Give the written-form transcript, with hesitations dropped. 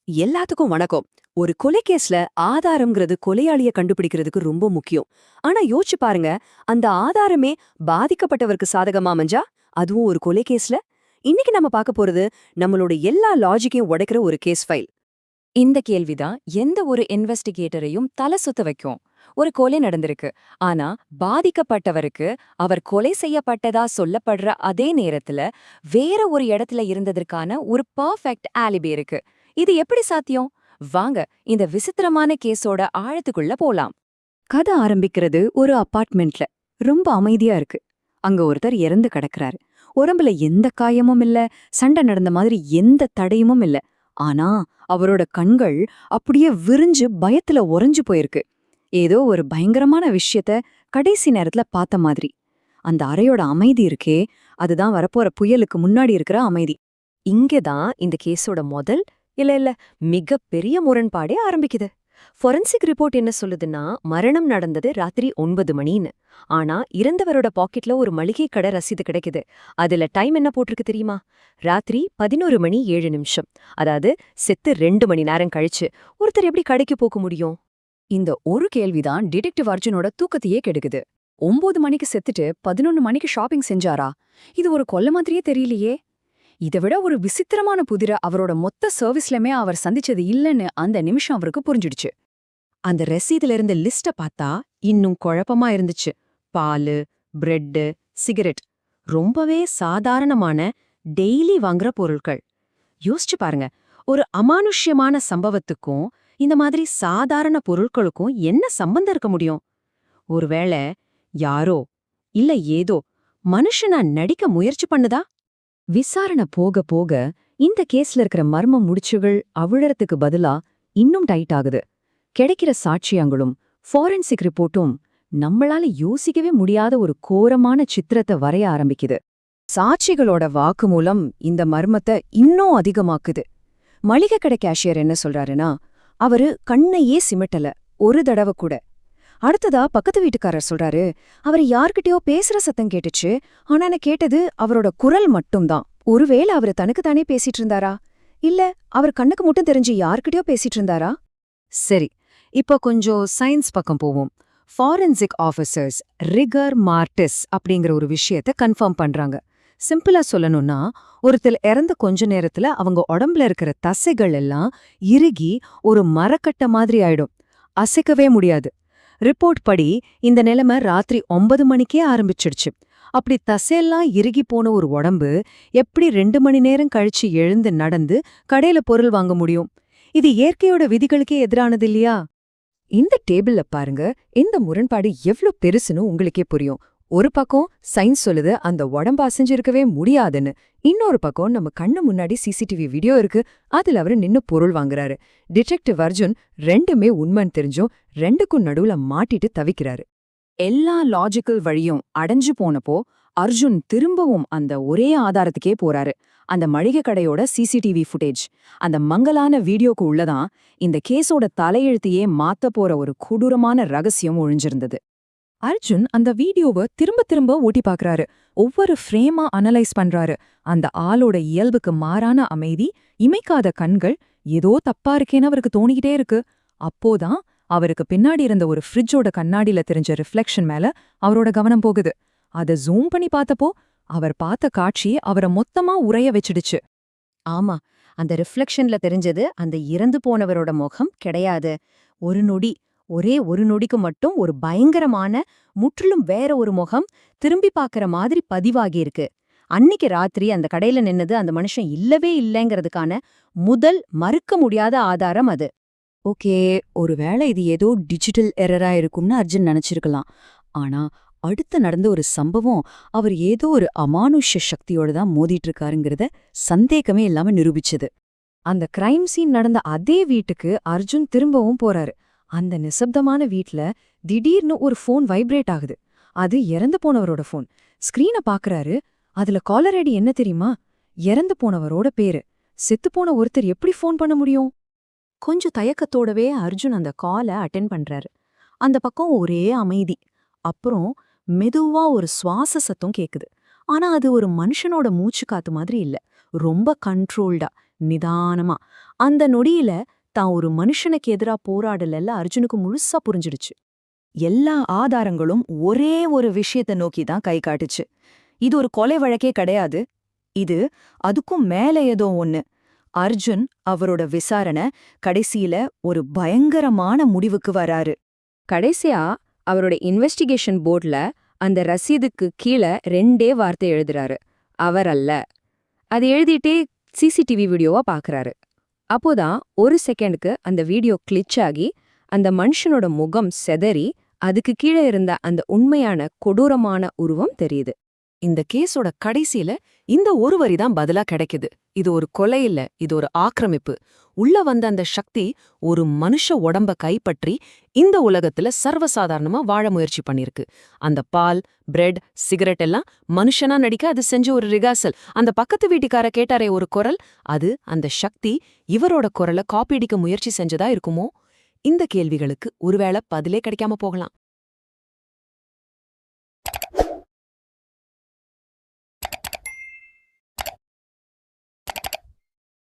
எல்லாத்துக்கும் வணக்கம். ஒரு கொலை கேஸ்ல ஆதாரம்ங்கிறது கொலையாளிய கண்டுபிடிக்கிறதுக்கு ரொம்ப முக்கியம். ஆனா யோசிச்சு பாருங்க, அந்த ஆதாரமே பாதிக்கப்பட்டவருக்கு சாதகமா அமைஞ்சா, அதுவும் ஒரு கொலை கேஸ்ல. இன்னைக்கு நம்ம பார்க்க போறது நம்மளோட எல்லா லாஜிக்கையும் உடைக்கிற ஒரு கேஸ் ஃபைல். இந்த கேள்விதான் எந்த ஒரு இன்வெஸ்டிகேட்டரையும் தலை சுத்த வைக்கும். ஒரு கொலை நடந்திருக்கு. ஆனா பாதிக்கப்பட்டவருக்கு அவர் கொலை செய்யப்பட்டதா சொல்லப்படுற அதே நேரத்துல வேற ஒரு இடத்துல இருந்ததற்கான ஒரு பர்ஃபெக்ட் ஆலிபி இருக்கு. இது எப்படி சாத்தியம்? வாங்க இந்த விசித்திரமான கேஸோட ஆழத்துக்குள்ள போலாம். கதை ஆரம்பிக்கிறது ஒரு அபார்ட்மெண்ட்ல. ரொம்ப அமைதியா இருக்கு. அங்க ஒருத்தர் இறந்து கிடக்குறாரு. உடம்புல எந்த காயமும் இல்ல, சண்டை நடந்த மாதிரி எந்த தடயமும் இல்ல. ஆனா அவரோட கண்கள் அப்படியே விரிஞ்சு பயத்துல உறைஞ்சு போயிருக்கு. ஏதோ ஒரு பயங்கரமான விஷயத்த கடைசி நேரத்துல பார்த்த மாதிரி. அந்த அறையோட அமைதி இருக்கே, அதுதான் வரப்போற புயலுக்கு முன்னாடி இருக்கிற அமைதி. இங்கதான் இந்த கேஸோட முதல் இல்ல மிக பெரிய முரண்பாடே ஆரம்பிக்குது. ஃபொரன்சிக் ரிப்போர்ட் என்ன சொல்லுதுன்னா, மரணம் நடந்தது ராத்திரி 9 மணின்னு. ஆனா இறந்தவரோட பாக்கெட்ல ஒரு மளிகை கடை ரசீது கிடைக்குது. அதுல டைம் என்ன போட்டிருக்கு தெரியுமா? ராத்திரி 11 மணி 7 நிமிஷம். அதாவது செத்து 2 மணி நேரம் கழிச்சு ஒருத்தர் எப்படி கடைக்கு போக முடியும்? இந்த ஒரு கேள்விதான் டிடெக்டிவ் அர்ஜுனோட தூக்கத்தையே கெடுக்குது. 9 மணிக்கு செத்துட்டு 11 மணிக்கு ஷாப்பிங் செஞ்சாரா? இது ஒரு கொல்ல மாதிரியே தெரியலையே. இதை விட ஒரு விசித்திரமான புதிர அவரோட மொத்த சர்வீஸ்லயுமே அவர் சந்திச்சது இல்லைன்னு அந்த நிமிஷம் அவருக்கு புரிஞ்சிடுச்சு. அந்த ரசீதுல இருந்த லிஸ்ட பார்த்தா இன்னும் குழப்பமா இருந்துச்சு. பாலு, பிரெட்டு, சிகரெட், ரொம்பவே சாதாரணமான டெய்லி வாங்குற பொருட்கள். யோசிச்சு பாருங்க, ஒரு அமானுஷ்யமான சம்பவத்துக்கும் இந்த மாதிரி சாதாரண பொருட்களுக்கும் என்ன சம்பந்தம் இருக்க முடியும்? ஒருவேளை யாரோ இல்ல ஏதோ மனுஷனா நடிக்க முயற்சி பண்ணுதா? விசாரணை போக போக இந்த கேஸ்ல இருக்கிற மர்ம முடிச்சுகள் அவிழறதுக்கு பதிலா இன்னும் டைட் ஆகுது. கிடைக்கிற சாட்சியங்களும் ஃபாரன்சிக் ரிப்போர்ட்டும் நம்மளால யோசிக்கவே முடியாத ஒரு கோரமான சித்திரத்தை வரைய ஆரம்பிக்குது. சாட்சிகளோட வாக்குமூலம் இந்த மர்மத்தை இன்னும் அதிகமாக்குது. மளிகை கடை கேஷியர் என்ன சொல்றாருன்னா, அவரு கண்ணையே சிமிட்டல ஒரு தடவை கூட. அடுத்ததா பக்கத்து வீட்டுக்காரர் சொல்றாரு, அவர் யார்கிட்டயோ பேசுற சத்தம் கேட்டுச்சு. ஆனா நான் கேட்டது அவரோட குரல் மட்டும்தான். ஒருவேளை அவரு தனக்குத்தானே பேசிட்டு இருந்தாரா, இல்ல அவர் கண்ணுக்கு மட்டும் தெரிஞ்சு யார்கிட்டயோ பேசிட்டு இருந்தாரா? சரி, இப்போ கொஞ்சம் சயின்ஸ் பக்கம் போவோம். ஃபாரன்சிக் ஆஃபீசர்ஸ் ரிகர் மார்டிஸ் அப்படிங்கிற ஒரு விஷயத்த கன்ஃபார்ம் பண்றாங்க. சிம்பிளா சொல்லணும்னா, ஒருத்தர் இறந்த கொஞ்ச நேரத்துல அவங்க உடம்புல இருக்கிற தசைகள் எல்லாம் இறுகி ஒரு மரக்கட்ட மாதிரி ஆயிடும். அசைக்கவே முடியாது. ரிப்போர்ட் படி இந்த நிலைமை ராத்திரி 9 மணிக்கே ஆரம்பிச்சிடுச்சு. அப்படி தசையெல்லாம் இறுகி போன ஒரு உடம்பு எப்படி 2 மணி நேரம் கழிச்சு எழுந்து நடந்து கடையில பொருள் வாங்க முடியும்? இது இயற்கையோட விதிகளுக்கே எதிரானது இல்லையா? இந்த டேபிள்ல பாருங்க, இந்த முரண்பாடு எவ்ளோ பெருசுன்னு உங்களுக்கே புரியும். ஒரு பக்கம் சயின்ஸ் சொல்லுது அந்த உடம்பு அசைஞ்சிருக்கவே முடியாதுன்னு. இன்னொரு பக்கம் நம்ம கண்ணு முன்னாடி சிசிடிவி வீடியோ இருக்கு, அதுல அவரு நின்னு பொருள் வாங்குறாரு. டிடெக்டிவ் அர்ஜுன் ரெண்டுமே உண்மைன்னு தெரிஞ்சும் ரெண்டுக்கும் நடுவுல மாட்டிட்டு தவிக்கிறாரு. எல்லா லாஜிக்கல் வழியும் அடைஞ்சு போனப்போ அர்ஜுன் திரும்பவும் அந்த ஒரே ஆதாரத்துக்கே போறாரு. அந்த மளிகை கடையோட சிசிடிவி ஃபுட்டேஜ். அந்த மங்கலான வீடியோக்கு உள்ளதான் இந்த கேஸோட தலையெழுத்தையே மாத்த போற ஒரு கொடூரமான ரகசியம் ஒழிஞ்சிருந்தது. அர்ஜுன் அந்த வீடியோவை திரும்ப திரும்ப ஓட்டி பார்க்கறாரு. ஒவ்வொரு ஃப்ரேமா அனலைஸ் பண்றாரு. அந்த ஆளோட இயல்புக்கு மாறான அமைதி, இமைக்காத கண்கள், ஏதோ தப்பா இருக்கேன்னு அவருக்கு தோணிக்கிட்டே இருக்கு. அப்போதான் அவருக்கு பின்னாடி இருந்த ஒரு ஃப்ரிட்ஜோட கண்ணாடியில தெரிஞ்ச ரிஃப்ளெக்ஷன் மேல அவரோட கவனம் போகுது. அத ஜூம் பண்ணி பார்த்தப்போ அவர் பார்த்த காட்சி அவரை மொத்தமா உறைய வச்சிடுச்சு. ஆமா, அந்த ரிஃப்ளெக்ஷன்ல தெரிஞ்சது அந்த இறந்து போனவரோட முகம் கிடையாது. ஒரு நொடி, ஒரே ஒரு நொடிக்கு மட்டும் ஒரு பயங்கரமான, முற்றிலும் வேற ஒரு முகம் திரும்பி பார்க்கற மாதிரி பதிவாகி இருக்கு. அன்னிக்கு ராத்திரி அந்த கடையில நின்னது அந்த மனுஷன் இல்லவே இல்லைங்கிறதுக்கான முதல் மறுக்க முடியாத ஆதாரம் அது. ஓகே, ஒருவேளை இது ஏதோ டிஜிட்டல் எரரா இருக்கும்னு அர்ஜுன் நினைச்சிருக்கலாம். ஆனா அடுத்து நடந்த ஒரு சம்பவம் அவர் ஏதோ ஒரு அமானுஷ்ய சக்தியோட தான் மோதிட்டு இருக்காருங்கிறத சந்தேகமே இல்லாம நிரூபிச்சது. அந்த கிரைம் சீன் நடந்த அதே வீட்டுக்கு அர்ஜுன் திரும்பவும் போறாரு. அந்த நிசப்தமான வீட்ல திடீர்னு ஒரு ஃபோன் வைப்ரேட் ஆகுது. அது இறந்து போனவரோட ஃபோன். ஸ்கிரீனை பாக்குறாரு. அதுல காலர் ஐடி என்ன தெரியுமா? இறந்து போனவரோட பேரு. செத்துப்போன ஒருத்தர் எப்படி ஃபோன் பண்ண முடியும்? கொஞ்சம் தயக்கத்தோடவே அர்ஜுன் அந்த காலை அட்டென்ட் பண்றாரு. அந்த பக்கம் ஒரே அமைதி. அப்புறம் மெதுவா ஒரு சுவாச சத்தம் கேக்குது. ஆனா அது ஒரு மனுஷனோட மூச்சு காத்து மாதிரி இல்ல. ரொம்ப கண்ட்ரோல்டா, நிதானமா. அந்த நொடியில தான் ஒரு மனுஷனுக்கு எதிரா போராடலல்ல அர்ஜுனுக்கு முழுசா புரிஞ்சிடுச்சு. எல்லா ஆதாரங்களும் ஒரே ஒரு விஷயத்தை நோக்கி தான் கை காட்டுச்சு. இது ஒரு கொலை வழக்கே கிடையாது. இது அதுக்கும் மேல ஏதோ ஒண்ணு. அர்ஜுன் அவரோட விசாரணை கடைசியில ஒரு பயங்கரமான முடிவுக்கு வராரு. கடைசியா அவரோட இன்வெஸ்டிகேஷன் போர்ட்ல அந்த ரசீதுக்கு கீழே 2 வார்த்தை எழுதுறாரு. அவர் அல்ல. அது எழுதிட்டே சிசிடிவி வீடியோவா பார்க்கறாரு. அப்போதான் ஒரு செகண்டுக்கு அந்த வீடியோ கிளிச் ஆகி அந்த மனுஷனோட முகம் செதறி அதுக்கு கீழே இருந்த அந்த உண்மையான கொடூரமான உருவம் தெரியுது. இந்த கேஸோட கடைசியில இந்த ஒரு வரி தான் பதிலா கிடைக்குது. இது ஒரு கொலை இல்ல, இது ஒரு ஆக்கிரமிப்பு. உள்ள வந்த அந்த சக்தி ஒரு மனுஷ உடம்ப கைப்பற்றி இந்த உலகத்துல சர்வசாதாரணமா வாழ முயற்சி பண்ணிருக்கு. அந்த பால், பிரெட், சிகரெட் எல்லாம் மனுஷனா நடிக்க அது செஞ்ச ஒரு ரிகாசல். அந்த பக்கத்து வீட்டுக்கார கேட்டாரே ஒரு குரல், அது அந்த சக்தி இவரோட குரலை காப்பி அடிக்க முயற்சி செஞ்சதா இருக்குமோ? இந்த கேள்விகளுக்கு ஒருவேளை பதிலே கிடைக்காம போகலாம்.